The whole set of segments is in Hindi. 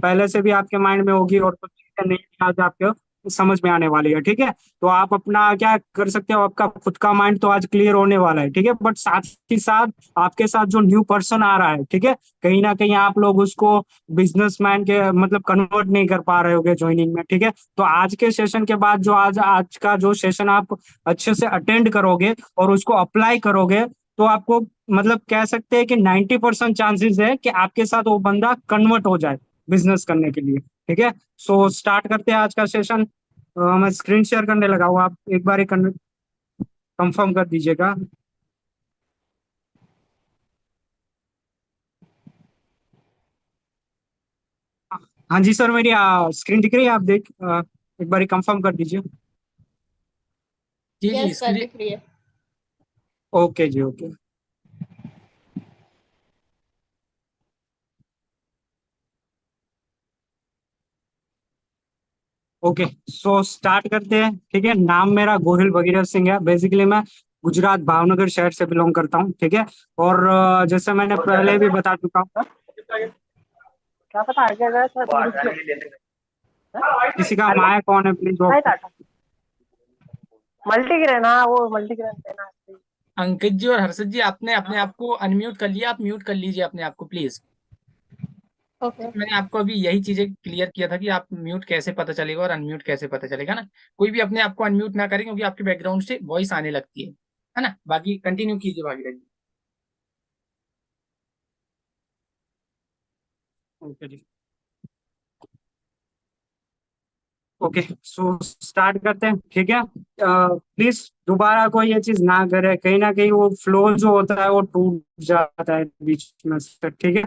पहले से भी आपके माइंड में होगी और कुछ चीजें नहीं भी आज आपके समझ में आने वाली है। ठीक है, तो आप अपना क्या कर सकते हो, आपका खुद का माइंड तो आज क्लियर होने वाला है। ठीक है, बट साथ ही साथ आपके साथ जो न्यू पर्सन आ रहा है, ठीक है, कहीं ना कहीं आप लोग उसको बिजनेसमैन के मतलब कन्वर्ट नहीं कर पा रहे होगे ज्वाइनिंग में। ठीक है, तो आज के सेशन के बाद जो आज आज का जो सेशन आप अच्छे से अटेंड करोगे और उसको अप्लाई करोगे, तो आपको मतलब कह सकते हैं कि 90% चांसेस है कि आपके साथ वो बंदा कन्वर्ट हो जाए बिजनेस करने के लिए। ठीक है, सो स्टार्ट करते हैं आज का सेशन। मैं स्क्रीन शेयर करने लगा हूँ, आप एक बार कंफर्म कर दीजिएगा। हाँ जी सर, मेरी स्क्रीन दिख रही है, आप एक बार कंफर्म कर दीजिए। जी जी यस सर, स्क्रीन। दिख रही है। ओके जी, ओके। ओके, सो स्टार्ट करते हैं। ठीक है, नाम मेरा गोहिल भगीरथ सिंह है। बेसिकली मैं गुजरात भावनगर शहर से बिलोंग करता हूँ। ठीक है, और जैसे मैंने पहले भी बता चुका हूँ, क्या पता आगे गए सर। किसी का माया कौन है प्लीज काय ऑफ। टाटा मल्टीग्रेन, हाँ वो मल्टीग्रेन देना है। अंकित जी और हर्षद जी, आपने अपने आप को अनम्यूट कर लिया, आप म्यूट कर लीजिए अपने आप को प्लीज। ओके। मैंने आपको अभी यही चीजें क्लियर किया था कि आप म्यूट कैसे पता चलेगा और अनम्यूट कैसे पता चलेगा ना। कोई भी अपने आप को अनम्यूट ना करे क्योंकि आपके बैकग्राउंड से वॉइस आने लगती है ना। बाकी कंटिन्यू कीजिए भागीरथ जी। ओके जी, ओके, सो स्टार्ट करते हैं। ठीक है, प्लीज दोबारा कोई ये चीज ना करे, कहीं ना कहीं वो फ्लो जो होता है वो टूट जाता है बीच में से। ठीक है,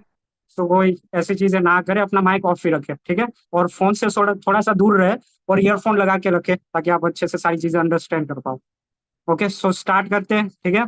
तो कोई ऐसी चीजें ना करे, अपना माइक ऑफ ही रखे। ठीक है, और फोन से थोड़ा थोड़ा सा दूर रहे और ईयरफोन लगा के रखे ताकि आप अच्छे से सारी चीजें अंडरस्टैंड कर पाओ। ओके, सो स्टार्ट करते हैं। ठीक है,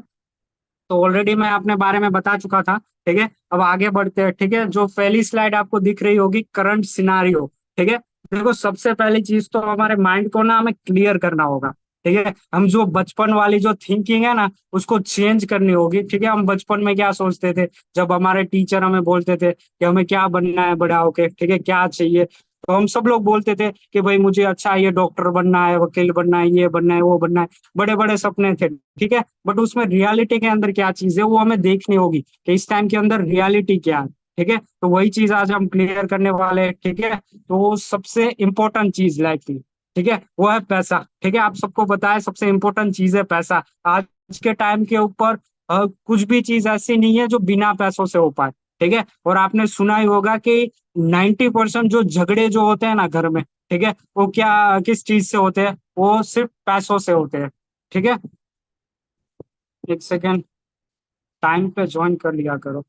तो ऑलरेडी मैं अपने बारे में बता चुका था। ठीक है, अब आगे बढ़ते हैं। ठीक है, जो पहली स्लाइड आपको दिख रही होगी करंट सिनारियो। ठीक है, देखो सबसे पहली चीज तो हमारे माइंड को ना हमें क्लियर करना होगा। ठीक है, हम जो बचपन वाली जो थिंकिंग है ना उसको चेंज करनी होगी। ठीक है, हम बचपन में क्या सोचते थे, जब हमारे टीचर हमें बोलते थे कि हमें क्या बनना है बड़ा होके, ठीक है, क्या चाहिए, तो हम सब लोग बोलते थे कि भाई मुझे अच्छा ये डॉक्टर बनना है, वकील बनना है, ये बनना है, वो बनना है। बड़े बड़े सपने थे। ठीक है, बट उसमें रियलिटी के अंदर क्या चीज है वो हमें देखनी होगी कि इस टाइम के अंदर रियलिटी क्या है। ठीक है, तो वही चीज आज हम क्लियर करने वाले हैं। ठीक है, तो सबसे इंपॉर्टेंट चीज लाइफ की, ठीक है, वो है पैसा। ठीक है, आप सबको पता है सबसे इंपॉर्टेंट चीज है पैसा। आज के टाइम के ऊपर कुछ भी चीज ऐसी नहीं है जो बिना पैसों से हो पाए। ठीक है, और आपने सुना ही होगा कि 90% जो झगड़े जो होते हैं ना घर में, ठीक है, वो क्या किस चीज से होते हैं, वो सिर्फ पैसों से होते हैं। ठीक है, एक सेकेंड, टाइम पे ज्वाइन कर लिया करो।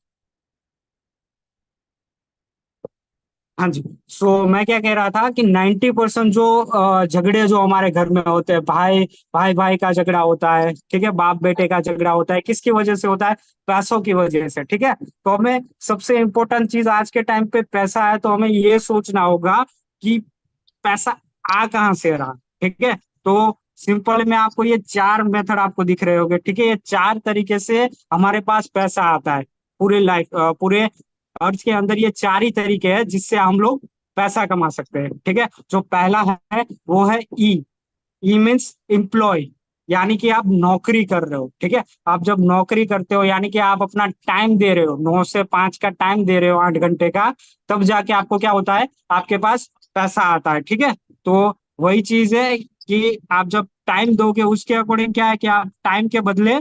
हाँ जी, सो मैं क्या कह रहा था कि 90% जो झगड़े जो हमारे घर में होते हैं, भाई भाई भाई का झगड़ा होता है, ठीक है, बाप बेटे का झगड़ा होता है, किसकी वजह से होता है, पैसों की वजह से। ठीक है, तो हमें सबसे इम्पोर्टेंट चीज आज के टाइम पे पैसा है, तो हमें ये सोचना होगा कि पैसा आ कहाँ से रहा। ठीक है, तो सिंपल में आपको ये चार मेथड आपको दिख रहे होंगे। ठीक है, ये चार तरीके से हमारे पास पैसा आता है पूरे लाइफ, पूरे अर्थ के अंदर ये चार ही तरीके हैं जिससे हम लोग पैसा कमा सकते हैं। ठीक है, जो पहला है वो है ई। ई मीन्स एम्प्लॉय, यानी कि आप नौकरी कर रहे हो। ठीक है, आप जब नौकरी करते हो यानी कि आप अपना टाइम दे रहे हो, 9 से 5 का टाइम दे रहे हो, 8 घंटे का, तब जाके आपको क्या होता है, आपके पास पैसा आता है। ठीक है, तो वही चीज है कि आप जब टाइम दोगे उसके अकॉर्डिंग क्या है कि आप टाइम के बदले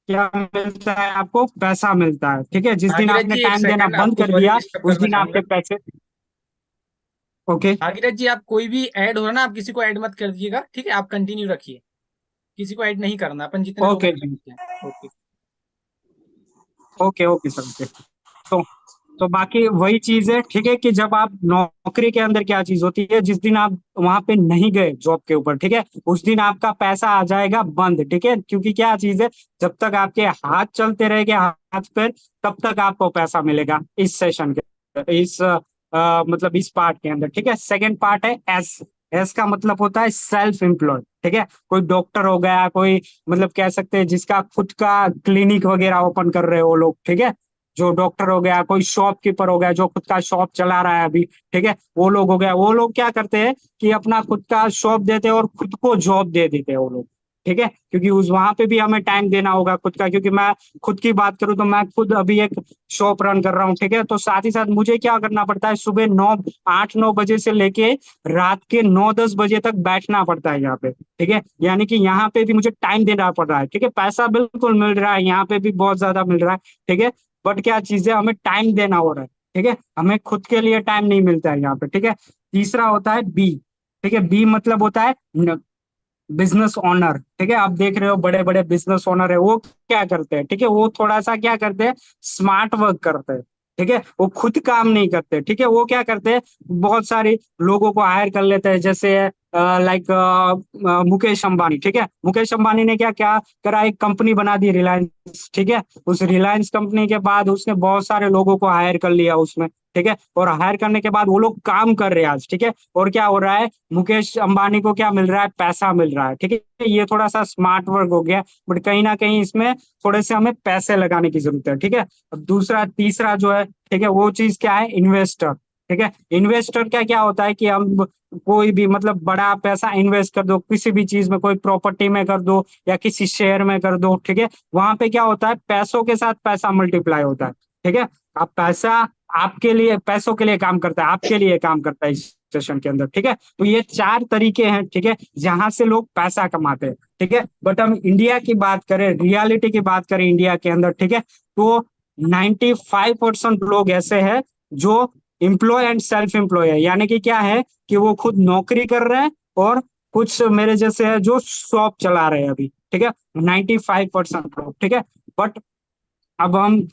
क्या मिलता है, आपको पैसा मिलता है। ठीक है, जिस दिन भागीरथ आपने जी एक टाइम देना सेकंड, बंद आपको कर सॉरी दिया डिस्टर्ब उस करना दिन चाहूंगा। आपके पैसे। ओके, भागीरथ जी, आप कोई भी ऐड हो रहा ना, आप किसी को ऐड मत कर दीजिएगा, ठीक है, आप कंटिन्यू रखिए। किसी को ऐड नहीं करना, अपन जितने लोग हैं ओके जी, करते हैं। Okay. Okay, okay sir, okay. तो बाकी वही चीज है। ठीक है, कि जब आप नौकरी के अंदर क्या चीज होती है, जिस दिन आप वहां पे नहीं गए जॉब के ऊपर, ठीक है, उस दिन आपका पैसा आ जाएगा बंद। ठीक है, क्योंकि क्या चीज है, जब तक आपके हाथ चलते रहेंगे, हाथ पैर, तब तक आपको पैसा मिलेगा इस सेशन के, इस मतलब इस पार्ट के अंदर। ठीक है, सेकंड पार्ट है एस। एस का मतलब होता है सेल्फ एम्प्लॉय। ठीक है, कोई डॉक्टर हो गया, कोई मतलब कह सकते हैं जिसका खुद का क्लिनिक वगैरह ओपन कर रहे हो लोग। ठीक है, जो डॉक्टर हो गया, कोई शॉपकीपर हो गया जो खुद का शॉप चला रहा है अभी, ठीक है, वो लोग हो गया, वो लोग क्या करते हैं कि अपना खुद का शॉप देते हैं और खुद को जॉब दे देते हैं वो लोग, ठीक है, क्योंकि उस वहां पे भी हमें टाइम देना होगा खुद का, क्योंकि मैं खुद की बात करूं तो मैं खुद अभी एक शॉप रन कर रहा हूँ, ठीक है, तो साथ ही साथ मुझे क्या करना पड़ता है, सुबह 8-9 बजे से लेके रात के 9-10 बजे तक बैठना पड़ता है यहाँ पे, ठीक है, यानी कि यहाँ पे भी मुझे टाइम देना पड़ रहा है, ठीक है, पैसा बिल्कुल मिल रहा है यहाँ पे भी बहुत ज्यादा मिल रहा है, ठीक है, बट क्या चीज है, हमें टाइम देना हो रहा है, ठीक है, हमें खुद के लिए टाइम नहीं मिलता है यहाँ पे, ठीक है। तीसरा होता है बी, ठीक है, बी मतलब होता है बिजनेस ओनर, ठीक है, आप देख रहे हो बड़े बड़े बिजनेस ओनर है, वो क्या करते हैं, ठीक है, वो थोड़ा सा क्या करते हैं, स्मार्ट वर्क करते हैं, ठीक है, वो खुद काम नहीं करते, ठीक है, वो क्या करते हैं, बहुत सारे लोगों को हायर कर लेते हैं, जैसे लाइक मुकेश अंबानी, ठीक है, मुकेश अंबानी ने क्या क्या करा, एक कंपनी बना दी रिलायंस, ठीक है, उस रिलायंस कंपनी के बाद उसने बहुत सारे लोगों को हायर कर लिया उसमें, ठीक है, और हायर करने के बाद वो लोग काम कर रहे हैं आज, ठीक है, और क्या हो रहा है, मुकेश अंबानी को क्या मिल रहा है, पैसा मिल रहा है, ठीक है, ये थोड़ा सा स्मार्ट वर्क हो गया, बट कहीं ना कहीं इसमें थोड़े से हमें पैसे लगाने की जरूरत है, ठीक है। अब दूसरा तीसरा जो है, ठीक है, वो चीज क्या है, इन्वेस्टर, ठीक है, इन्वेस्टर क्या क्या होता है कि हम कोई भी मतलब बड़ा पैसा इन्वेस्ट कर दो किसी भी चीज में, कोई प्रॉपर्टी में कर दो या किसी शेयर में कर दो, ठीक है, वहां पे क्या होता है, पैसों के साथ पैसा मल्टीप्लाई होता है, ठीक है, अब पैसा आपके लिए, पैसों के लिए काम करता है, आपके लिए काम करता है इस सेशन के अंदर, ठीक है, तो ये 4 तरीके हैं, ठीक है, जहां से लोग पैसा कमाते हैं, ठीक है, बट हम इंडिया की बात करें, रियलिटी की बात करें इंडिया के अंदर, ठीक है, तो 95% लोग ऐसे हैं जो एम्प्लॉय एंड सेल्फ एम्प्लॉय है, यानी कि क्या है कि वो खुद नौकरी कर रहे हैं और कुछ मेरे जैसे है जो शॉप चला रहे हैं अभी, ठीक है, 95% लोग, ठीक है, बट अब हम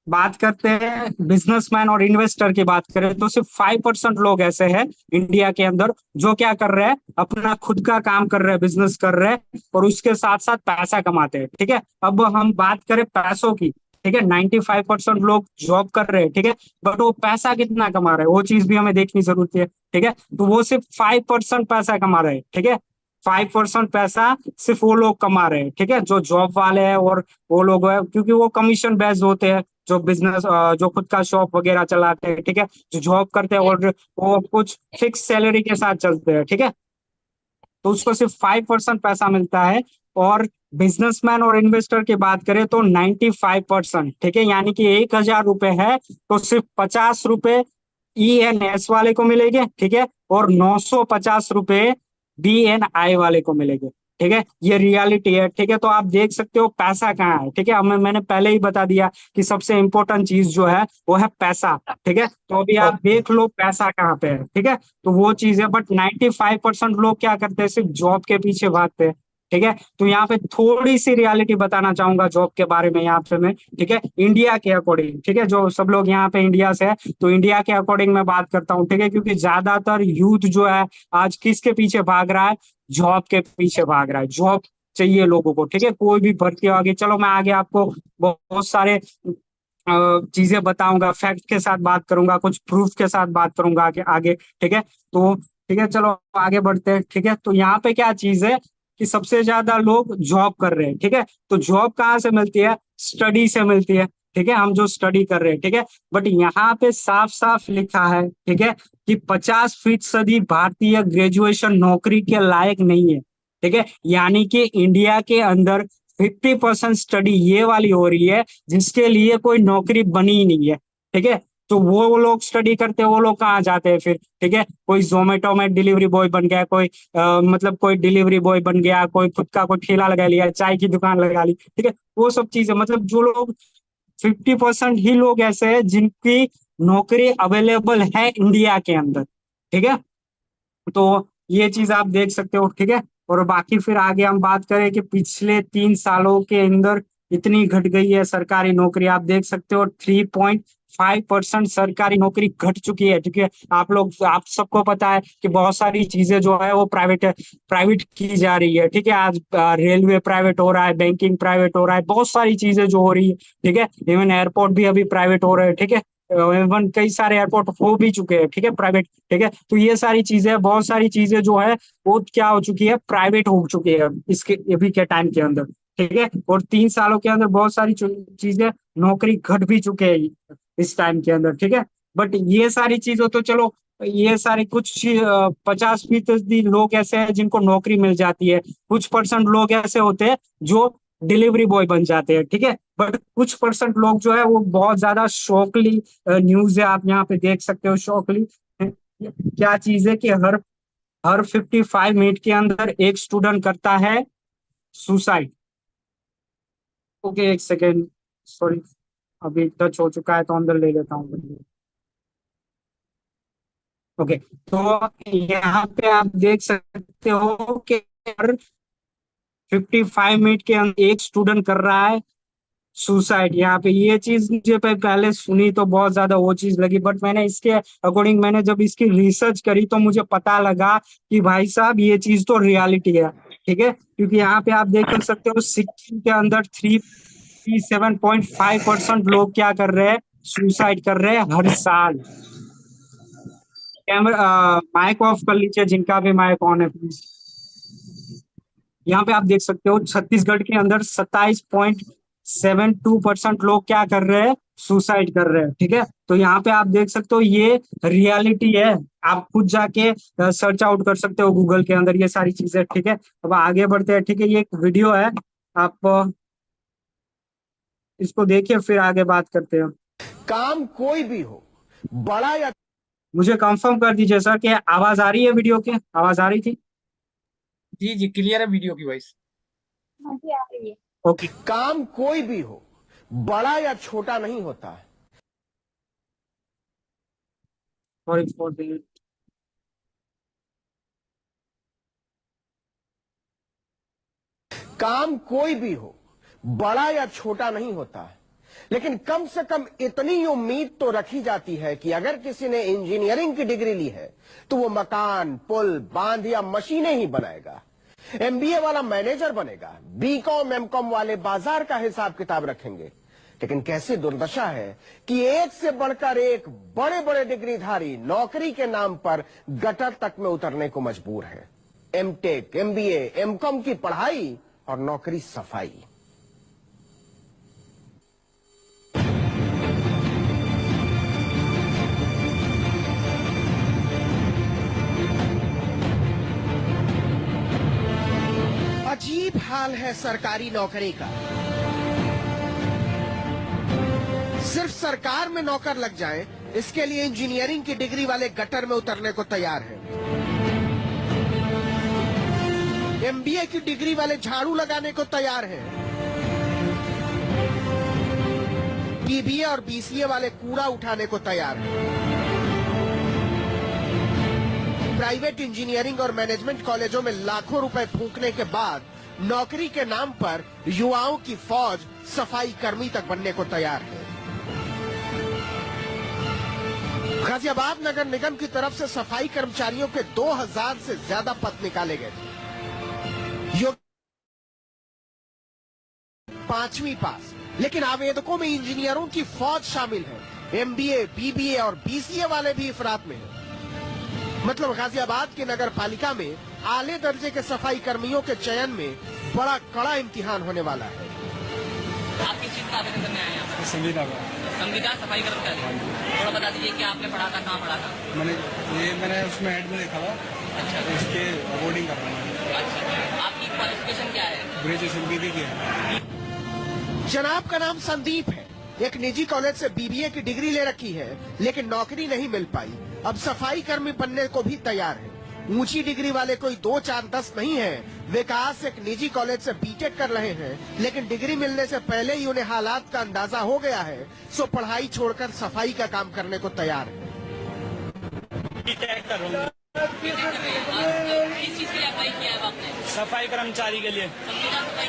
बात करते हैं बिजनेसमैन और इन्वेस्टर की बात करें तो सिर्फ 5% लोग ऐसे हैं इंडिया के अंदर जो क्या कर रहे हैं, अपना खुद का काम कर रहे हैं, बिजनेस कर रहे हैं और उसके साथ साथ पैसा कमाते हैं, ठीक है। अब हम बात करें पैसों की, ठीक है, 95% लोग जॉब कर रहे हैं, ठीक है, बट वो पैसा कितना कमा रहे हैं वो चीज भी हमें देखनी जरूरत है, ठीक है, तो वो सिर्फ 5% पैसा कमा रहे हैं, ठीक है, 5% पैसा सिर्फ वो लोग कमा रहे हैं, ठीक है, जो जॉब वाले हैं और वो लोग है, क्योंकि वो कमीशन बेस्ड होते हैं, जो बिजनेस जो खुद का शॉप वगैरह चलाते हैं, ठीक है, जो जॉब करते हैं और वो कुछ फिक्स सैलरी के साथ चलते हैं, ठीक है, तो उसको सिर्फ 5% पैसा मिलता है। और बिजनेसमैन और इन्वेस्टर की बात करें तो 95%, ठीक है, यानी कि 1,000 रुपए है तो सिर्फ 50 रुपए ENS वाले को मिलेंगे, ठीक है, और 950 रुपए BNI वाले को मिलेंगे, ठीक है, ये रियलिटी है, ठीक है, तो आप देख सकते हो पैसा कहाँ है, ठीक है, हमें मैंने पहले ही बता दिया कि सबसे इंपॉर्टेंट चीज जो है वो है पैसा, ठीक है, तो अभी आप देख लो पैसा कहाँ पे है, ठीक है, तो वो चीज है, बट 95% लोग क्या करते हैं, सिर्फ जॉब के पीछे भागते हैं, ठीक है, तो यहाँ पे थोड़ी सी रियलिटी बताना चाहूंगा जॉब के बारे में यहाँ पे मैं, ठीक है, इंडिया के अकॉर्डिंग, ठीक है, जो सब लोग यहाँ पे इंडिया से है तो इंडिया के अकॉर्डिंग मैं बात करता हूँ, ठीक है, क्योंकि ज्यादातर यूथ जो है आज किसके पीछे भाग रहा है, जॉब के पीछे भाग रहा है, जॉब चाहिए लोगों को, ठीक है, कोई भी भर्ती हो आगे, चलो मैं आगे आपको बहुत सारे चीजें बताऊंगा, फैक्ट के साथ बात करूंगा, कुछ प्रूफ के साथ बात करूंगा आगे आगे, ठीक है, तो ठीक है, चलो आगे बढ़ते हैं, ठीक है, तो यहाँ पे क्या चीज है कि सबसे ज्यादा लोग जॉब कर रहे हैं, ठीक है, तो जॉब कहाँ से मिलती है, स्टडी से मिलती है, ठीक है, हम जो स्टडी कर रहे हैं, ठीक है, बट यहाँ पे साफ साफ लिखा है, ठीक है, कि 50% भारतीय ग्रेजुएशन नौकरी के लायक नहीं है, ठीक है, यानी कि इंडिया के अंदर 50% स्टडी ये वाली हो रही है जिसके लिए कोई नौकरी बनी ही नहीं है, ठीक है, तो वो लोग स्टडी करते हैं, वो लोग कहाँ जाते हैं फिर, ठीक है, कोई जोमेटो में डिलीवरी बॉय बन गया, कोई मतलब कोई डिलीवरी बॉय बन गया, कोई खुद का कोई ठेला लगा लिया, चाय की दुकान लगा ली, ठीक है, वो सब चीजें, मतलब जो लोग 50% ही लोग ऐसे हैं जिनकी नौकरी अवेलेबल है इंडिया के अंदर, ठीक है, तो ये चीज आप देख सकते हो, ठीक है, और बाकी फिर आगे हम बात करें कि पिछले 3 सालों के अंदर इतनी घट गई है सरकारी नौकरी, आप देख सकते हो 3.5% सरकारी नौकरी घट चुकी है, क्योंकि आप सबको पता है कि बहुत सारी चीजें जो है वो प्राइवेट की जा रही है, ठीक है, आज रेलवे प्राइवेट हो रहा है, बैंकिंग प्राइवेट हो रहा है, बहुत सारी चीजें जो हो रही है, ठीक है, इवन एयरपोर्ट भी अभी प्राइवेट हो रहे हैं, ठीक है, इवन कई सारे एयरपोर्ट हो भी चुके हैं, ठीक है, प्राइवेट, ठीक है, तो ये सारी चीजें, बहुत सारी चीजें जो है वो क्या हो चुकी है, प्राइवेट हो चुकी है इसके अभी के टाइम के अंदर, ठीक है। और 3 सालों के अंदर बहुत सारी चीजें, नौकरी घट भी चुके हैं इस टाइम के अंदर, ठीक है। बट ये सारी चीजों तो चलो, ये सारे कुछ 50% लोग ऐसे हैं जिनको नौकरी मिल जाती है, कुछ परसेंट लोग ऐसे होते हैं जो डिलीवरी बॉय बन जाते हैं, ठीक है। बट कुछ परसेंट लोग जो है वो बहुत ज्यादा शौकली न्यूज है, आप यहाँ पे देख सकते हो। शौकली क्या चीज है कि हर हर 55 मिनट के अंदर एक स्टूडेंट करता है सुसाइड। ओके, एक सेकेंड, सॉरी, अभी टच हो चुका है तो अंदर ले लेता हूँ। ओके, तो यहाँ पे आप देख सकते हो कि हर 55 मिनट के अंदर एक स्टूडेंट कर रहा है सुसाइड। यहाँ पे ये चीज मुझे पहले सुनी तो बहुत ज्यादा वो चीज लगी, बट मैंने इसके अकॉर्डिंग, मैंने जब इसकी रिसर्च करी तो मुझे पता लगा कि भाई साहब ये चीज तो रियलिटी है, ठीक है। क्योंकि यहाँ पे आप देख सकते हो सिक्किम के अंदर 37.5% लोग क्या कर रहे हैं, सुसाइड कर रहे हैं हर साल। कैमरा, माइक ऑफ कर लीजिए, जिनका भी माइक ऑन है प्लीज। यहाँ पे आप देख सकते हो छत्तीसगढ़ के अंदर 27.72% लोग क्या कर रहे हैं, सुसाइड कर रहे हैं, ठीक है। तो यहाँ पे आप देख सकते हो ये रियलिटी है। आप खुद जाके सर्च आउट कर सकते हो गूगल के अंदर ये सारी चीजें, ठीक है। अब आगे बढ़ते हैं, ठीक है। ये एक वीडियो है, आप इसको देखिए, फिर आगे बात करते हैं। काम कोई भी हो, बड़ा या मुझे कंफर्म कर दीजिए सर कि आवाज आ रही है, वीडियो की आवाज आ रही थी? जी जी, क्लियर है वीडियो की वॉइस। हाँ जी, आ रही है। ओके, काम कोई भी हो, बड़ा या छोटा नहीं होता है। सॉरी फॉर द काम कोई भी हो, बड़ा या छोटा नहीं होता है, लेकिन कम से कम इतनी उम्मीद तो रखी जाती है कि अगर किसी ने इंजीनियरिंग की डिग्री ली है तो वो मकान, पुल, बांध या मशीनें ही बनाएगा। एमबीए वाला मैनेजर बनेगा, बीकॉम एमकॉम वाले बाजार का हिसाब किताब रखेंगे। लेकिन कैसी दुर्दशा है कि एक से बढ़कर एक बड़े बड़े डिग्रीधारी नौकरी के नाम पर गटर तक में उतरने को मजबूर है। एमटेक, एमबीए, एमकॉम की पढ़ाई और नौकरी सफाई। अजीब हाल है सरकारी नौकरी का। सिर्फ सरकार में नौकर लग जाए, इसके लिए इंजीनियरिंग की डिग्री वाले गटर में उतरने को तैयार है। एमबीए की डिग्री वाले झाड़ू लगाने को तैयार हैं। बीबीए और बीसीए वाले कूड़ा उठाने को तैयार हैं। प्राइवेट इंजीनियरिंग और मैनेजमेंट कॉलेजों में लाखों रुपए फूंकने के बाद नौकरी के नाम पर युवाओं की फौज सफाई कर्मी तक बनने को तैयार है। गाजियाबाद नगर निगम की तरफ से सफाई कर्मचारियों के 2000 से ज्यादा पद निकाले गए थे। 5वीं पास, लेकिन आवेदकों में इंजीनियरों की फौज शामिल है। एमबीए, बीबीए और बीसीए वाले भी इफरात में हैं। मतलब गाजियाबाद की नगर पालिका में आले दर्जे के सफाई कर्मियों के चयन में बड़ा कड़ा इम्तिहान होने वाला है। आप किस चीज का आवेदन करने आए हैं? संविदा का। संविदा सफाई कर्मचारी। थोड़ा बता दीजिए कि आपने पढ़ा था, कहाँ पढ़ा था? मैंने उसमें ऐड में देखा था। अच्छा, तो इसके अवॉर्डिंग कर रहा हूँ। अच्छा, आपकी क्वालिफिकेशन क्या है? ग्रेजुएशन बीबी की है। जनाब का नाम संदीप है, एक निजी कॉलेज से बीबीए की डिग्री ले रखी है, लेकिन नौकरी नहीं मिल पाई। अब सफाई कर्मी बनने को भी तैयार है। ऊंची डिग्री वाले कोई 2, 4, 10 नहीं है। विकास एक निजी कॉलेज से बीटेक कर रहे हैं, लेकिन डिग्री मिलने से पहले ही उन्हें हालात का अंदाजा हो गया है, सो पढ़ाई छोड़कर सफाई का काम करने को तैयार है। बीटेक कर रहा हूँ। किस चीज के लिए अप्लाई किया है आपने? सफाई कर्मचारी के लिए। संविदा सफाई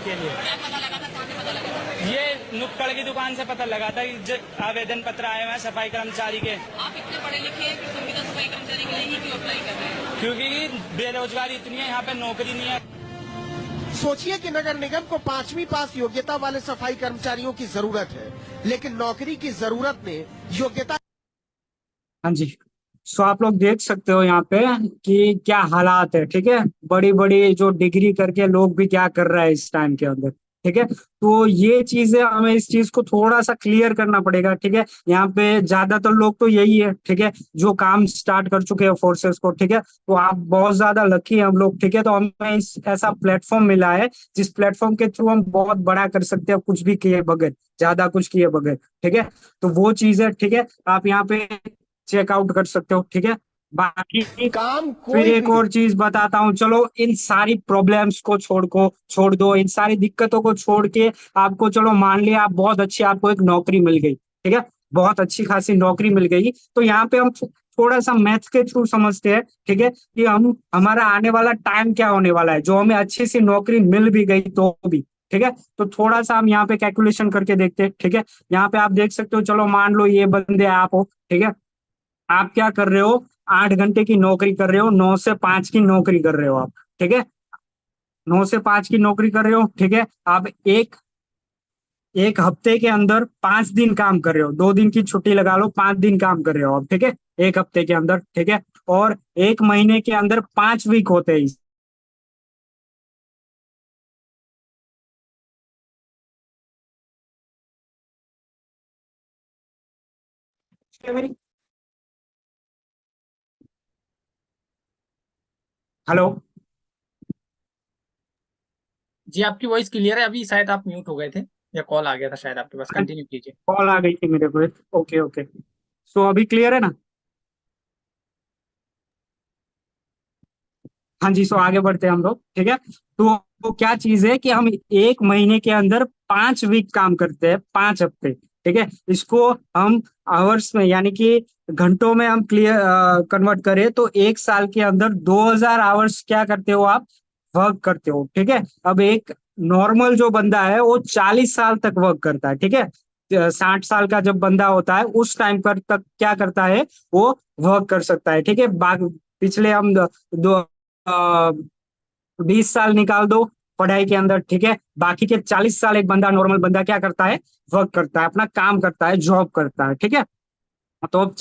के लिए क्या पता लगा था, कहाँ से पता लगा था? ये नुक्कड़ की दुकान से पता लगा था कि आवेदन पत्र आए हुए हैं सफाई कर्मचारी के। आप इतने पढ़े लिखे हैं कि संविदा सफाई कर्मचारी के लिए ही क्यों अप्लाई कर रहे हैं? क्योंकि बेरोजगारी इतनी है, यहाँ पे नौकरी नहीं है। सोचिए कि नगर निगम को 5वीं पास योग्यता वाले सफाई कर्मचारियों की जरूरत है, लेकिन नौकरी की जरूरत में योग्यता। हाँ जी, सो आप लोग देख सकते हो यहाँ पे कि क्या हालात है, ठीक है। बड़ी बड़ी जो डिग्री करके लोग भी क्या कर रहा है इस टाइम के अंदर, ठीक है। तो ये चीजें हमें इस चीज को थोड़ा सा क्लियर करना पड़ेगा, ठीक है। यहाँ पे ज्यादातर लोग तो यही है, ठीक है, जो काम स्टार्ट कर चुके हैं फोर्सेस को, ठीक है। तो आप बहुत ज्यादा लकी हैं हम लोग, ठीक है। तो हमें इस ऐसा प्लेटफॉर्म मिला है जिस प्लेटफॉर्म के थ्रू हम बहुत बड़ा कर सकते हैं, कुछ भी किए बगैर, ज्यादा कुछ किए बगैर, ठीक है। तो वो चीज है, ठीक है। आप यहाँ पे चेकआउट कर सकते हो, ठीक है। बाकी काम फिर कोई एक भी और चीज बताता हूँ, चलो इन सारी प्रॉब्लम्स को छोड़ दो, इन सारी दिक्कतों को छोड़ के आपको, चलो मान लिया आप बहुत अच्छी, आपको एक नौकरी मिल गई, ठीक है, बहुत अच्छी खासी नौकरी मिल गई। तो यहाँ पे हम थोड़ा सा मैथ के थ्रू समझते हैं, ठीक है, कि हम हमारा आने वाला टाइम क्या होने वाला है, जो हमें अच्छी सी नौकरी मिल भी गई तो भी, ठीक है। तो थोड़ा सा हम यहाँ पे कैलकुलेशन करके देखते हैं, ठीक है। यहाँ पे आप देख सकते हो, चलो मान लो ये बंदे आप हो, ठीक है। आप क्या कर रहे हो, 8 घंटे की नौकरी कर रहे हो, 9 से 5 की नौकरी कर रहे हो आप, ठीक है। 9 से 5 की नौकरी कर रहे हो, ठीक है। आप एक एक हफ्ते के अंदर 5 दिन काम कर रहे हो, 2 दिन की छुट्टी लगा लो, 5 दिन काम कर रहे हो आप, ठीक है, एक हफ्ते के अंदर, ठीक है। और एक महीने के अंदर 5 वीक होते हैं हेलो। जी आपकी वॉइस क्लियर है, अभी शायद आप म्यूट हो गए थे या कॉल आ गया था शायद आपके पास, कंटिन्यू कीजिए। कॉल आ गई थी मेरे को। Okay okay. सो अभी क्लियर है ना? हाँ जी, सो आगे बढ़ते हैं हम लोग, ठीक है। तो क्या चीज है कि हम एक महीने के अंदर 5 वीक काम करते हैं, 5 हफ्ते, ठीक है। इसको हम आवर्स में यानी कि घंटों में हम क्लियर कन्वर्ट करें तो 1 साल के अंदर 2000 आवर्स क्या करते हो आप, वर्क करते हो, ठीक है। अब एक नॉर्मल जो बंदा है वो 40 साल तक वर्क करता है, ठीक है। 60 साल का जब बंदा होता है उस टाइम पर तक क्या करता है, वो वर्क कर सकता है, ठीक है। पिछले हम दो 20 साल निकाल दो पढ़ाई के अंदर, ठीक है। बाकी के 40 साल एक बंदा, नॉर्मल बंदा क्या करता है, वर्क करता है, अपना काम करता है, जॉब करता है, ठीक है। तो अब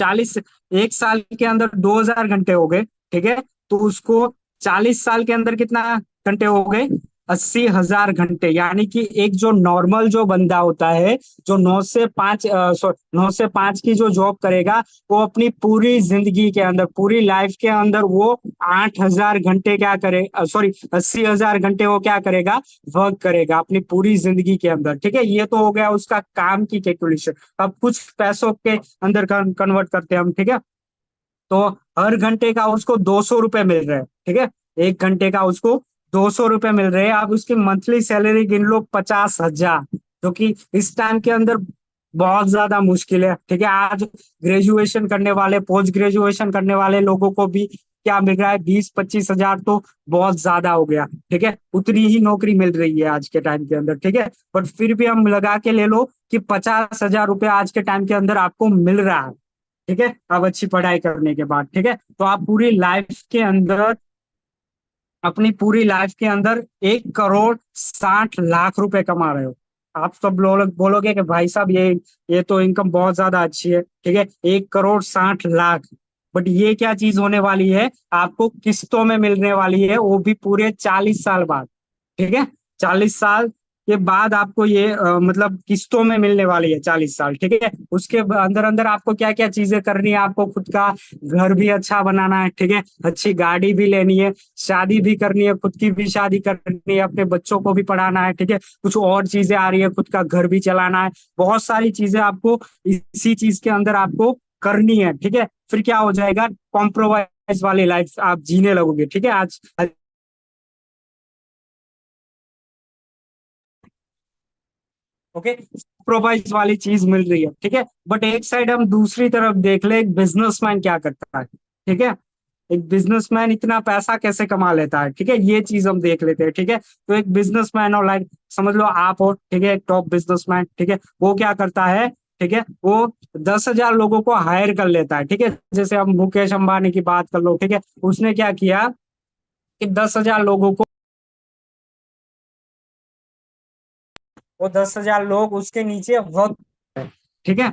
1 साल के अंदर 2000 घंटे हो गए, ठीक है। तो उसको 40 साल के अंदर कितना घंटे हो गए, 80,000 घंटे। यानी कि एक जो नॉर्मल जो बंदा होता है, जो 9 से 5 9 से 5 की जो जॉब करेगा, वो अपनी पूरी जिंदगी के अंदर, पूरी लाइफ के अंदर वो 8,000 घंटे क्या करे, सॉरी 80,000 घंटे वो क्या करेगा, वर्क करेगा अपनी पूरी जिंदगी के अंदर, ठीक है। ये तो हो गया उसका काम की कैलकुलेशन। अब कुछ पैसों के अंदर कन्वर्ट करते हैं हम, ठीक है। तो हर घंटे का उसको 200 रुपए मिल रहे हैं, ठीक है। एक घंटे का उसको 200 रुपए मिल रहे हैं। आप उसकी मंथली सैलरी गिन लो 50,000, जो कि इस टाइम के अंदर बहुत ज्यादा मुश्किल है, ठीक है। आज ग्रेजुएशन करने वाले, पोस्ट ग्रेजुएशन करने वाले लोगों को भी क्या मिल रहा है, 20-25 हजार, तो बहुत ज्यादा हो गया, ठीक है। उतनी ही नौकरी मिल रही है आज के टाइम के अंदर, ठीक है। बट फिर भी हम लगा के ले लो कि 50,000 रुपये आज के टाइम के अंदर आपको मिल रहा है, ठीक है, अब अच्छी पढ़ाई करने के बाद, ठीक है। तो आप पूरी लाइफ के अंदर, अपनी पूरी लाइफ के अंदर 1,60,00,000 रुपए कमा रहे हो। आप सब लोग बोलोगे कि भाई साहब ये तो इनकम बहुत ज्यादा अच्छी है, ठीक है, 1,60,00,000। बट ये क्या चीज होने वाली है, आपको किस्तों में मिलने वाली है, वो भी पूरे 40 साल बाद, ठीक है। 40 साल के बाद आपको ये मतलब किस्तों में मिलने वाली है, 40 साल, ठीक है। उसके अंदर अंदर आपको क्या क्या चीजें करनी है, आपको खुद का घर भी अच्छा बनाना है, ठीक है, अच्छी गाड़ी भी लेनी है, शादी भी करनी है, खुद की भी शादी करनी है, अपने बच्चों को भी पढ़ाना है, ठीक है। कुछ और चीजें आ रही है, खुद का घर भी चलाना है, बहुत सारी चीजें आपको इसी चीज के अंदर आपको करनी है, ठीक है। फिर क्या हो जाएगा, कॉम्प्रोमाइज वाली लाइफ आप जीने लगोगे, ठीक है। आज ओके, कॉम्प्रोमाइज वाली चीज मिल रही है, ठीक है। बट एक साइड हम दूसरी तरफ देख ले, एक बिजनेसमैन क्या करता है, ठीक है। एक बिजनेसमैन इतना पैसा कैसे कमा लेता है, ठीक है, ये चीज हम देख लेते हैं, ठीक है। तो एक बिजनेसमैन, और लाइक समझ लो आप हो, ठीक है, एक टॉप बिजनेसमैन, ठीक है, वो क्या करता है, ठीक है, वो 10,000 लोगों को हायर कर लेता है, ठीक है। जैसे हम मुकेश अंबानी की बात कर लो, ठीक है, उसने क्या किया कि 10,000 लोगों को, वो 10,000 लोग उसके नीचे वर्क, ठीक है।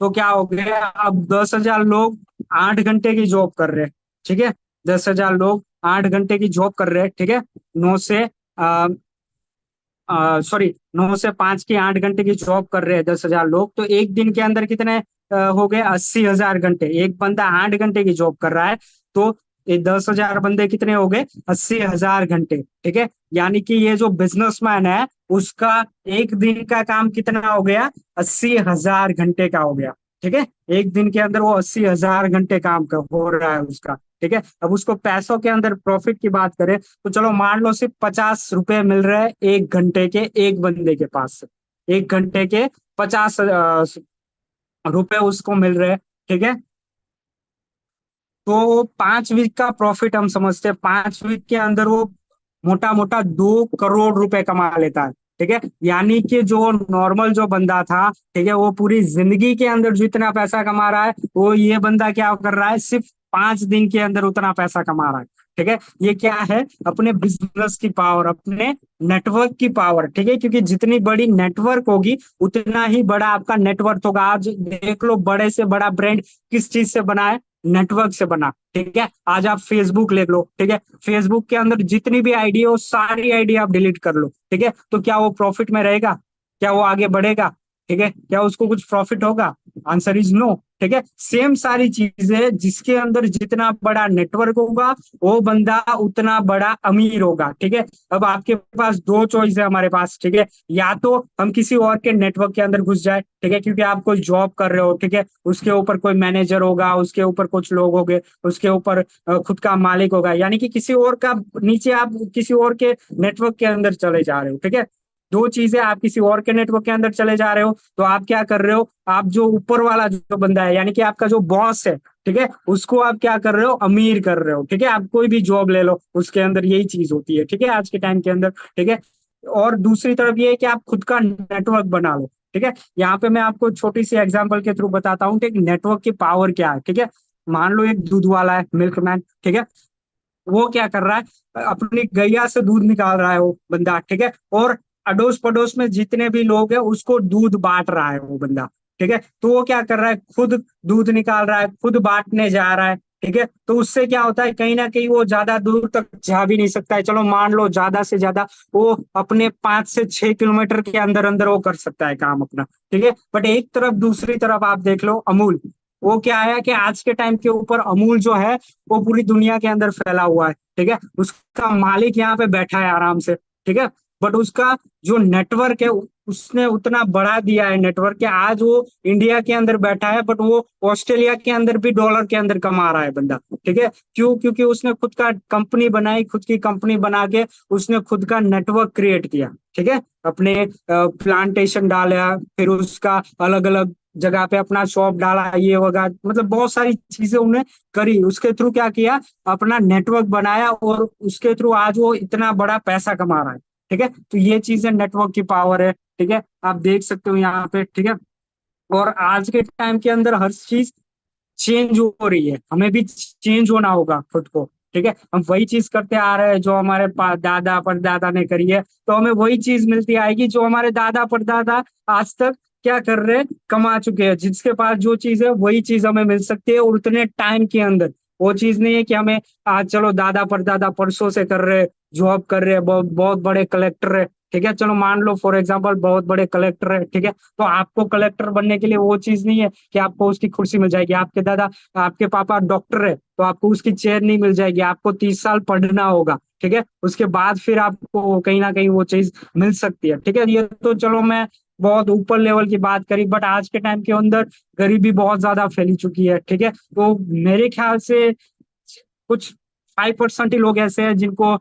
तो क्या हो गया, अब 10,000 लोग 8 घंटे की जॉब कर रहे हैं, ठीक है। 10,000 लोग 8 घंटे की जॉब कर रहे हैं, ठीक है। 9 से 5 की 8 घंटे की जॉब कर रहे हैं 10,000 लोग, तो एक दिन के अंदर कितने हो गए? 80,000 घंटे। एक बंदा 8 घंटे की जॉब कर रहा है, तो ये 10,000 बंदे कितने हो गए? 80,000 घंटे, ठीक है। यानी कि ये जो बिजनेसमैन है उसका एक दिन का काम कितना हो गया? 80,000 घंटे का हो गया, ठीक है। एक दिन के अंदर वो 80,000 घंटे काम हो रहा है उसका, ठीक है। अब उसको पैसों के अंदर प्रॉफिट की बात करें तो चलो मान लो सिर्फ 50 रुपए मिल रहे हैं 1 घंटे के, एक बंदे के पास से 1 घंटे के 50 रुपए उसको मिल रहे हैं, ठीक है। तो 5 वीक का प्रॉफिट हम समझते हैं, 5 वीक के अंदर वो मोटा मोटा 2 करोड़ रुपए कमा लेता है, ठीक है। यानी कि जो नॉर्मल जो बंदा था, ठीक है, वो पूरी जिंदगी के अंदर जितना पैसा कमा रहा है वो ये बंदा क्या कर रहा है? सिर्फ 5 दिन के अंदर उतना पैसा कमा रहा है, ठीक है। ये क्या है? अपने बिजनेस की पावर, अपने नेटवर्क की पावर, ठीक है। क्योंकि जितनी बड़ी नेटवर्क होगी उतना ही बड़ा आपका नेटवर्क होगा। आज देख लो बड़े से बड़ा ब्रांड किस चीज से बना है? नेटवर्क से बना, ठीक है। आज आप फेसबुक ले लो, ठीक है, फेसबुक के अंदर जितनी भी आईडी हो सारी आईडी आप डिलीट कर लो, ठीक है। तो क्या वो प्रॉफिट में रहेगा? क्या वो आगे बढ़ेगा? ठीक है, क्या उसको कुछ प्रॉफिट होगा? आंसर इज नो, ठीक है। सेम सारी चीजें, जिसके अंदर जितना बड़ा नेटवर्क होगा वो बंदा उतना बड़ा अमीर होगा, ठीक है। अब आपके पास दो चॉइस है हमारे पास, ठीक है। या तो हम किसी और के नेटवर्क के अंदर घुस जाए, ठीक है, क्योंकि आप कोई जॉब कर रहे हो, ठीक है, उसके ऊपर कोई मैनेजर होगा, उसके ऊपर कुछ लोग होंगे, उसके ऊपर खुद का मालिक होगा, यानी कि किसी और का नीचे आप किसी और के नेटवर्क के अंदर चले जा रहे हो, ठीक है। दो चीजें, आप किसी और के नेटवर्क के अंदर चले जा रहे हो तो आप क्या कर रहे हो? आप जो ऊपर वाला जो बंदा है, यानी कि आपका जो बॉस है, ठीक है, उसको आप क्या कर रहे हो? अमीर कर रहे हो, ठीक है। आप कोई भी जॉब ले लो उसके अंदर यही चीज होती है, ठीक है, आज के टाइम के अंदर, ठीक है। और दूसरी तरफ ये है कि आप खुद का नेटवर्क बना लो, ठीक है। यहाँ पे मैं आपको छोटी सी एग्जांपल के थ्रू बताता हूँ कि नेटवर्क की पावर क्या है, ठीक है। मान लो एक दूध वाला है, मिल्कमैन, ठीक है। वो क्या कर रहा है? अपनी गैया से दूध निकाल रहा है वो बंदा, ठीक है। और अड़ोस पड़ोस में जितने भी लोग हैं उसको दूध बांट रहा है वो बंदा, ठीक है। तो वो क्या कर रहा है? खुद दूध निकाल रहा है, खुद बांटने जा रहा है, ठीक है। तो उससे क्या होता है? कहीं ना कहीं वो ज्यादा दूर तक जा भी नहीं सकता है। चलो मान लो ज्यादा से ज्यादा वो अपने 5 से 6 किलोमीटर के अंदर अंदर वो कर सकता है काम अपना, ठीक है। बट एक तरफ, दूसरी तरफ आप देख लो अमूल, वो क्या है कि आज के टाइम के ऊपर अमूल जो है वो पूरी दुनिया के अंदर फैला हुआ है, ठीक है। उसका मालिक यहाँ पे बैठा है आराम से, ठीक है। बट उसका जो नेटवर्क है उसने उतना बढ़ा दिया है नेटवर्क के, आज वो इंडिया के अंदर बैठा है बट वो ऑस्ट्रेलिया के अंदर भी डॉलर के अंदर कमा रहा है बंदा, ठीक है। क्यों? क्योंकि उसने खुद का कंपनी बनाई, खुद की कंपनी बना के उसने खुद का नेटवर्क क्रिएट किया, ठीक है। अपने प्लांटेशन डाला, फिर उसका अलग अलग जगह पे अपना शॉप डाला, ये होगा, मतलब बहुत सारी चीजें उन्हें करी, उसके थ्रू क्या किया? अपना नेटवर्क बनाया और उसके थ्रू आज वो इतना बड़ा पैसा कमा रहा है, ठीक है। तो ये चीजें नेटवर्क की पावर है, ठीक है, आप देख सकते हो यहाँ पे, ठीक है। और आज के टाइम के अंदर हर चीज चेंज हो रही है, हमें भी चेंज होना होगा खुद को, ठीक है। हम वही चीज करते आ रहे हैं जो हमारे दादा परदादा ने करी है, तो हमें वही चीज मिलती आएगी जो हमारे दादा परदादा आज तक क्या कर रहे हैं? कमा चुके हैं। जिसके पास जो चीज है वही चीज हमें मिल सकती है और उतने टाइम के अंदर। वो चीज नहीं है कि हमें आज चलो दादा परदादा परसों से कर रहे, जॉब कर रहे हैं, बहुत बहुत बड़े कलेक्टर है, ठीक है। चलो मान लो फॉर एग्जाम्पल बहुत बड़े कलेक्टर है, ठीक है। तो आपको कलेक्टर बनने के लिए वो चीज नहीं है कि आपको उसकी कुर्सी मिल जाएगी। आपके दादा, आपके पापा डॉक्टर है तो आपको उसकी चेयर नहीं मिल जाएगी, आपको 30 साल पढ़ना होगा, ठीक है। उसके बाद फिर आपको कहीं ना कहीं वो चीज मिल सकती है, ठीक है। ये तो चलो मैं बहुत ऊपर लेवल की बात करी, बट आज के टाइम के अंदर गरीबी बहुत ज्यादा फैली चुकी है, ठीक है। तो मेरे ख्याल से कुछ 5% ही लोग ऐसे हैं जिनको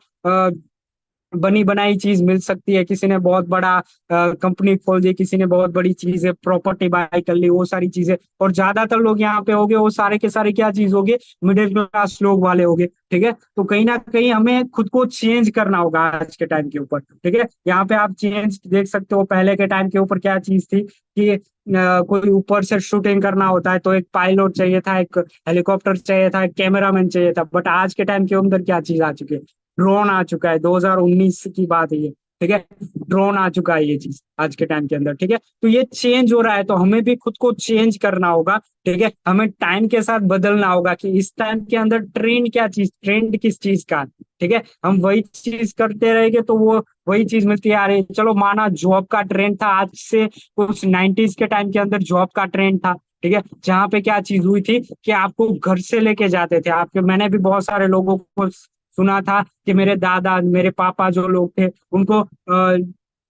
बनी बनाई चीज मिल सकती है। किसी ने बहुत बड़ा कंपनी खोल दी, किसी ने बहुत बड़ी चीज है, प्रॉपर्टी बाय कर ली, वो सारी चीजें। और ज्यादातर लोग यहाँ पे होंगे वो सारे के सारे क्या चीज होंगे? मिडिल क्लास लोग वाले होंगे, ठीक है। तो कहीं ना कहीं हमें खुद को चेंज करना होगा आज के टाइम के ऊपर, ठीक है। यहाँ पे आप चेंज देख सकते हो, पहले के टाइम के ऊपर क्या चीज थी कि कोई ऊपर से शूटिंग करना होता है तो एक पायलट चाहिए था, एक हेलीकॉप्टर चाहिए था, एक कैमरामैन चाहिए था। बट आज के टाइम के अंदर क्या चीज आ चुकी है? ड्रोन आ चुका है, 2019 की बात है ये, ठीक है, ड्रोन आ चुका है ये चीज आज के टाइम के अंदर। ठीक है, तो ये चेंज हो रहा है, तो हमें भी खुद को चेंज करना होगा। ठीक है, हमें टाइम के साथ बदलना होगा कि इस टाइम के अंदर ट्रेंड किस चीज का है। ठीक है, हम वही चीज करते रहेंगे तो वो वही चीज मिलती आ रही है। चलो माना जॉब का ट्रेंड था आज से कुछ 90s के टाइम के अंदर, जॉब का ट्रेंड था। ठीक है, जहाँ पे क्या चीज हुई थी कि आपको घर से लेके जाते थे आपके, मैंने भी बहुत सारे लोगों को सुना था कि मेरे दादा मेरे पापा जो लोग थे उनको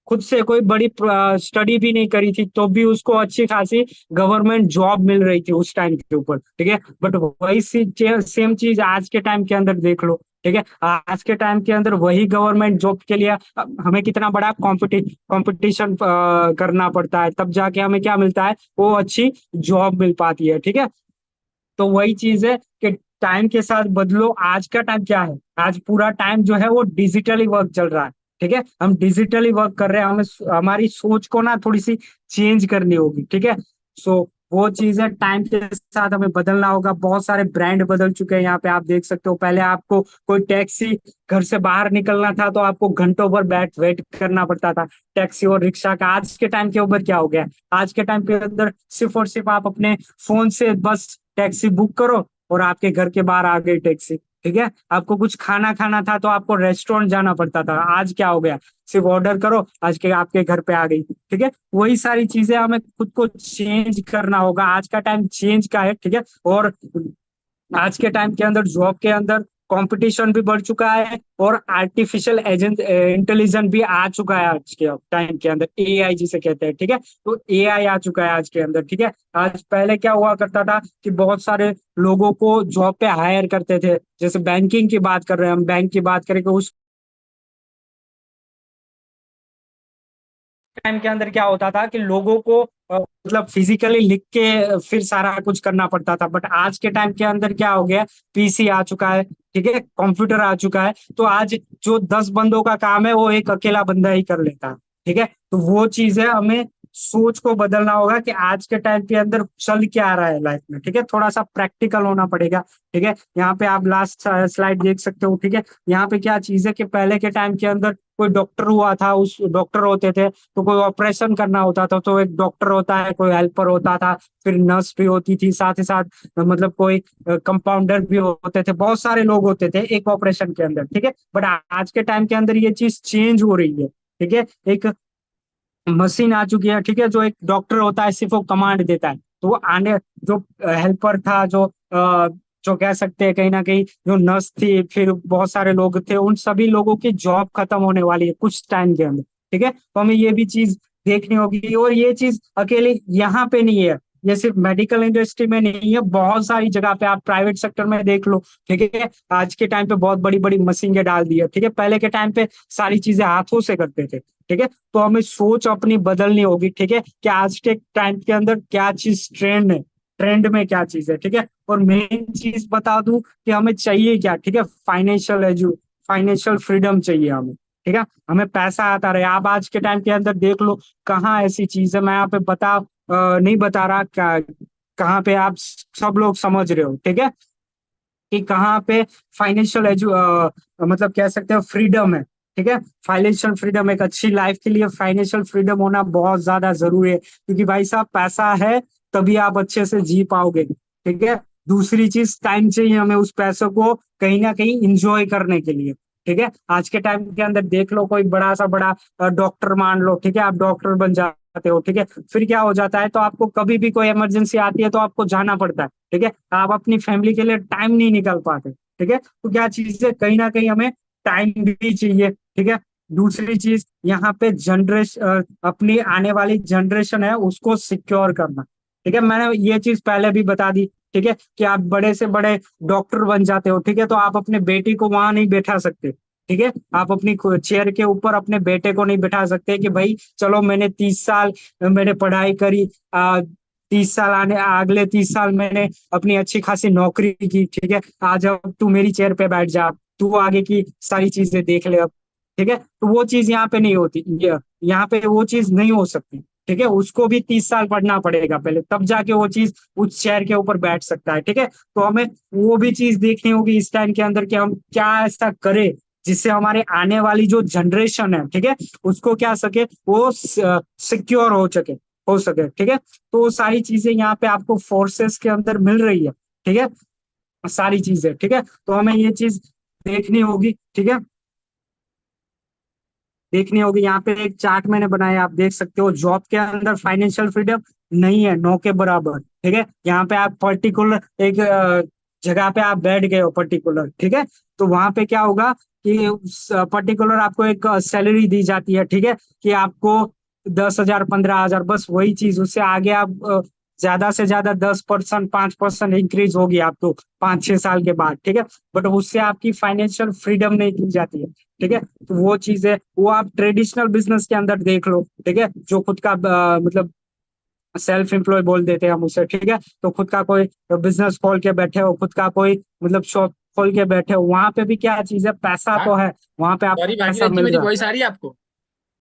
खुद से कोई बड़ी स्टडी भी नहीं करी थी तो भी उसको अच्छी खासी गवर्नमेंट जॉब मिल रही थी उस टाइम के ऊपर। ठीक है, बट वही सेम चीज आज के टाइम के अंदर देख लो। ठीक है, आज के टाइम के अंदर वही गवर्नमेंट जॉब के लिए हमें कितना बड़ा कंपटीशन करना पड़ता है, तब जाके हमें क्या मिलता है, वो अच्छी जॉब मिल पाती है। ठीक है, तो वही चीज है कि टाइम के साथ बदलो। आज का टाइम क्या है, आज पूरा टाइम जो है वो डिजिटली वर्क चल रहा है। ठीक है, हम डिजिटली वर्क कर रहे हैं, हमें हमारी सोच को ना थोड़ी सी चेंज करनी होगी। ठीक है, सो वो चीज है, टाइम के साथ हमें बदलना होगा। बहुत सारे ब्रांड बदल चुके हैं, यहाँ पे आप देख सकते हो। पहले आपको कोई टैक्सी घर से बाहर निकलना था तो आपको घंटों भर वेट करना पड़ता था, टैक्सी और रिक्शा का। आज के टाइम के ऊपर क्या हो गया, आज के टाइम के अंदर सिर्फ और सिर्फ आप अपने फोन से बस टैक्सी बुक करो और आपके घर के बाहर आ गई टैक्सी। ठीक है, आपको कुछ खाना खाना था तो आपको रेस्टोरेंट जाना पड़ता था, आज क्या हो गया, सिर्फ ऑर्डर करो, आज के आपके घर पे आ गई। ठीक है, वही सारी चीजें हमें खुद को चेंज करना होगा। आज का टाइम चेंज का है। ठीक है, और आज के टाइम के अंदर जॉब के अंदर कंपटीशन भी बढ़ चुका है और आर्टिफिशियल एजेंट इंटेलिजेंस भी आ चुका है आज के टाइम के अंदर, एआई जिसे कहते हैं। ठीक है, तो एआई आ चुका है आज के अंदर। ठीक है, आज पहले क्या हुआ करता था कि बहुत सारे लोगों को जॉब पे हायर करते थे, जैसे बैंकिंग की बात कर रहे हैं हम, बैंक की बात करें, उस टाइम के अंदर क्या होता था कि लोगों को मतलब फिजिकली लिख के फिर सारा कुछ करना पड़ता था। बट आज के टाइम के अंदर क्या हो गया, पीसी आ चुका है। ठीक है, कंप्यूटर आ चुका है, तो आज जो 10 बंदों का काम है वो एक अकेला बंदा ही कर लेता है। ठीक है, तो वो चीज है, हमें सोच को बदलना होगा कि आज के टाइम के अंदर चल क्या रहा है लाइफ में। ठीक है, थोड़ा सा प्रैक्टिकल होना पड़ेगा। ठीक है, यहाँ पे आप लास्ट स्लाइड देख सकते हो। ठीक है, यहाँ पे क्या चीज है कि पहले के टाइम के अंदर कोई डॉक्टर हुआ था, उस डॉक्टर होते थे तो कोई ऑपरेशन करना होता था तो एक डॉक्टर होता है, कोई हेल्पर होता था, फिर नर्स भी होती थी, साथ ही साथ मतलब कोई कंपाउंडर भी होते थे, बहुत सारे लोग होते थे एक ऑपरेशन के अंदर। ठीक है, बट आज के टाइम के अंदर ये चीज चेंज हो रही है। ठीक है, एक मशीन आ चुकी है। ठीक है, जो एक डॉक्टर होता है सिर्फ वो कमांड देता है, तो वो आने जो हेल्पर था, जो कह सकते हैं कहीं ना कहीं जो नर्स थी, फिर बहुत सारे लोग थे, उन सभी लोगों की जॉब खत्म होने वाली है कुछ टाइम के अंदर। ठीक है, तो हमें ये भी चीज देखनी होगी। और ये चीज अकेले यहाँ पे नहीं है, ये सिर्फ मेडिकल इंडस्ट्री में नहीं है, बहुत सारी जगह पे आप प्राइवेट सेक्टर में देख लो। ठीक है, आज के टाइम पे बहुत बड़ी बड़ी मशीनें डाल दी है। ठीक है, पहले के टाइम पे सारी चीजें हाथों से करते थे। ठीक है, तो हमें सोच अपनी बदलनी होगी। ठीक है, कि आज के टाइम के अंदर क्या चीज ट्रेंड है, ट्रेंड में क्या चीज है। ठीक है, और मेन चीज बता दूं कि हमें चाहिए क्या। ठीक है, फाइनेंशियल फ्रीडम चाहिए हमें। ठीक है, हमें पैसा आता रहे। आप आज के टाइम के अंदर देख लो, कहाँ ऐसी चीज है, मैं यहाँ पे नहीं बता रहा कहाँ पे, आप सब लोग समझ रहे हो। ठीक है, कि कहाँ पे फाइनेंशियल मतलब कह सकते हो फ्रीडम है। ठीक है, फाइनेंशियल फ्रीडम, एक अच्छी लाइफ के लिए फाइनेंशियल फ्रीडम होना बहुत ज्यादा जरूरी है, क्योंकि भाई साहब पैसा है तभी आप अच्छे से जी पाओगे। ठीक है, दूसरी चीज टाइम चाहिए हमें उस पैसों को कहीं ना कहीं इंजॉय करने के लिए। ठीक है, आज के टाइम के अंदर देख लो, कोई बड़ा सा बड़ा डॉक्टर मान लो। ठीक है, आप डॉक्टर बन जाते हो। ठीक है, फिर क्या हो जाता है, तो आपको कभी भी कोई इमरजेंसी आती है तो आपको जाना पड़ता है। ठीक है, आप अपनी फैमिली के लिए टाइम नहीं निकाल पाते। ठीक है, तो क्या चीज है, कहीं ना कहीं हमें टाइम भी चाहिए। ठीक है, दूसरी चीज यहाँ पे जनरेशन, अपनी आने वाली जनरेशन है उसको सिक्योर करना। ठीक है, मैंने ये चीज पहले भी बता दी। ठीक है, कि आप बड़े से बड़े डॉक्टर बन जाते हो। ठीक है, तो आप अपने बेटी को वहां नहीं बैठा सकते। ठीक है, आप अपनी चेयर के ऊपर अपने बेटे को नहीं बैठा सकते कि भाई चलो मैंने 30 साल मैंने पढ़ाई करी, 30 साल अगले 30 साल मैंने अपनी अच्छी खासी नौकरी की। ठीक है, आज अब तू मेरी चेयर पे बैठ जा, तू आगे की सारी चीजें देख ले अब। ठीक है, तो वो चीज यहाँ पे नहीं होती, यहाँ पे वो चीज नहीं हो सकती। ठीक है, उसको भी 30 साल पढ़ना पड़ेगा पहले, तब जाके वो चीज उस चेयर के ऊपर बैठ सकता है। ठीक है, तो हमें वो भी चीज देखनी होगी इस टाइम के अंदर कि हम क्या ऐसा करें जिससे हमारे आने वाली जो जनरेशन है, ठीक है, उसको क्या सके, वो सिक्योर हो सके, ठीक है। तो वो सारी चीजें यहाँ पे आपको फोर्सेस के अंदर मिल रही है, ठीक है, सारी चीजें, ठीक है। तो हमें ये चीज देखनी होगी, ठीक है, देखनी होगी। यहाँ पे एक चार्ट मैंने बनाया, आप देख सकते हो। जॉब के अंदर फाइनेंशियल फ्रीडम नहीं है, नो के बराबर, ठीक है। यहाँ पे आप पर्टिकुलर एक जगह पे आप बैठ गए हो पर्टिकुलर, ठीक है, तो वहां पे क्या होगा कि पर्टिकुलर आपको एक सैलरी दी जाती है, ठीक है, कि आपको 10,000 15,000, बस वही चीज। उससे आगे आप ज्यादा से ज्यादा 10%, 5% इंक्रीज होगी आपको 5-6 साल के बाद, ठीक है। बट उससे आपकी फाइनेंशियल फ्रीडम नहीं की जाती है, ठीक है। तो वो चीज है, वो आप ट्रेडिशनल बिजनेस के अंदर देख लो, ठीक है, जो खुद का मतलब सेल्फ एम्प्लॉय बोल देते हैं हम उसे, ठीक है। तो खुद का कोई बिजनेस खोल के बैठे हो, खुद का कोई मतलब शॉप खोल के बैठे हो, वहां पे भी क्या चीज है, पैसा तो है, वहां पे आपको सॉरी पैसा भागीरथ जी, मिल मेरी रहा है। वॉइस आ रही है आपको?